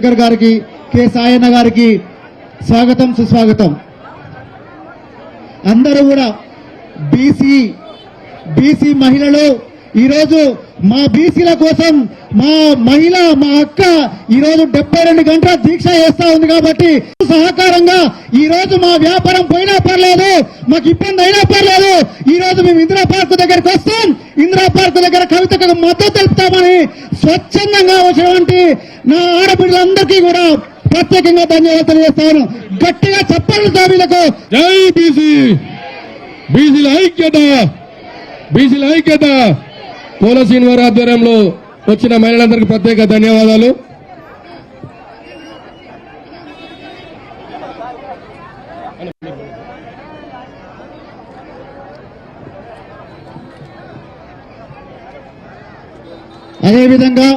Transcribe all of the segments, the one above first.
శంకర్ గారికి కె సాయన్న గారికి స్వాగతం సుస్వాగతం. అందరూ కూడా బీసీ మహిళలు ఈరోజు మా బీసీల కోసం మా మహిళ మా అక్క ఈరోజు 72 గంటల దీక్ష చేస్తా ఉంది. కాబట్టి సహకారంగా ఈ రోజు మా వ్యాపారం పోయినా పర్లేదు, మాకు ఇబ్బంది అయినా పర్లేదు, ఈ రోజు మేము ఇందిరా పార్క్ దగ్గరికి వస్తాం, ఇందిరా పార్క్ దగ్గర కవితకు మద్దతు తెలుపుతామని స్వచ్ఛందంగా వచ్చినటువంటి నా ఆడబిడ్డలందరికీ కూడా ప్రత్యేకంగా ధన్యవాదాలు తెలియజేస్తాను. గట్టిగా చెప్పండి వీళ్ళకు జై బీసీ. బీసీల ఐక్యత, బీసీల ఐక్యత. పోల శ్రీనివారి ఆధ్వర్యంలో వచ్చిన మహిళలందరికీ ప్రత్యేక ధన్యవాదాలు. అదేవిధంగా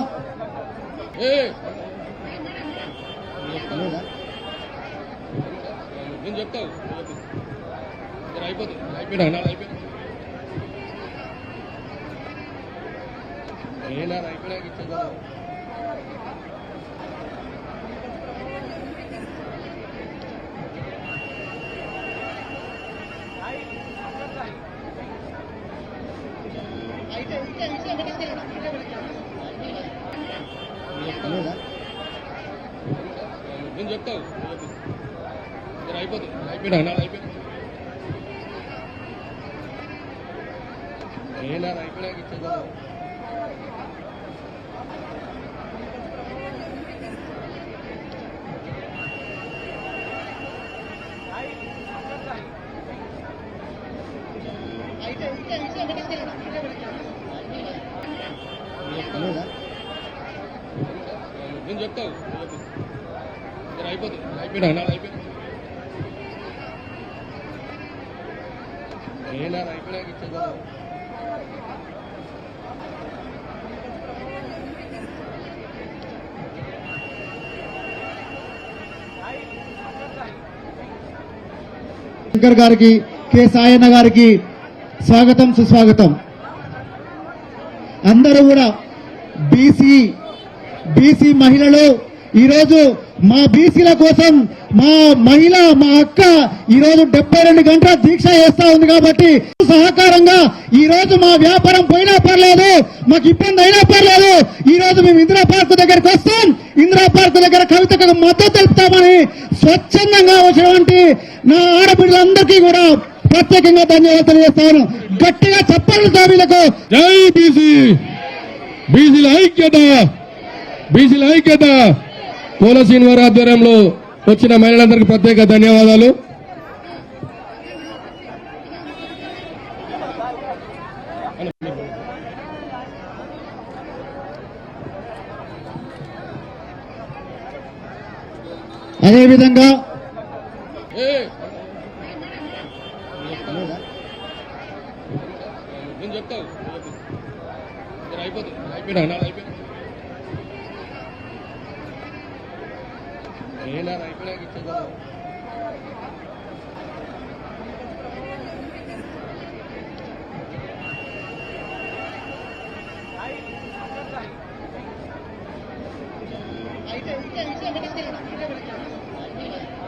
శంకర్ గారికి కె సాయన్న గారికి స్వాగతం సుస్వాగతం. అందరూ కూడా బీసీ మహిళలు ఈరోజు మా బీసీల కోసం మా మహిళ మా అక్క ఈరోజు 72 గంటల దీక్ష చేస్తా ఉంది. కాబట్టి సహకారంగా ఈ రోజు మా వ్యాపారం పోయినా పర్లేదు, మాకు ఇబ్బంది అయినా పర్లేదు, ఈ రోజు మేము ఇందిరా పార్క్ దగ్గరికి వస్తాం, ఇందిరా పార్క్ దగ్గర కవితకు మద్దతు తెలుపుతామని స్వచ్ఛందంగా వచ్చినటువంటి నా ఆడబిడ్డలందరికీ కూడా ప్రత్యేకంగా ధన్యవాదాలు తెలియజేస్తాను. గట్టిగా చెప్పండి వీళ్ళకు జై బీసీ. బీసీల ఐక్యత, బీసీల ఐక్యత. పోల శ్రీనివారి ఆధ్వర్యంలో వచ్చిన మహిళలందరికీ ప్రత్యేక ధన్యవాదాలు. అదేవిధంగా అయిపోయినా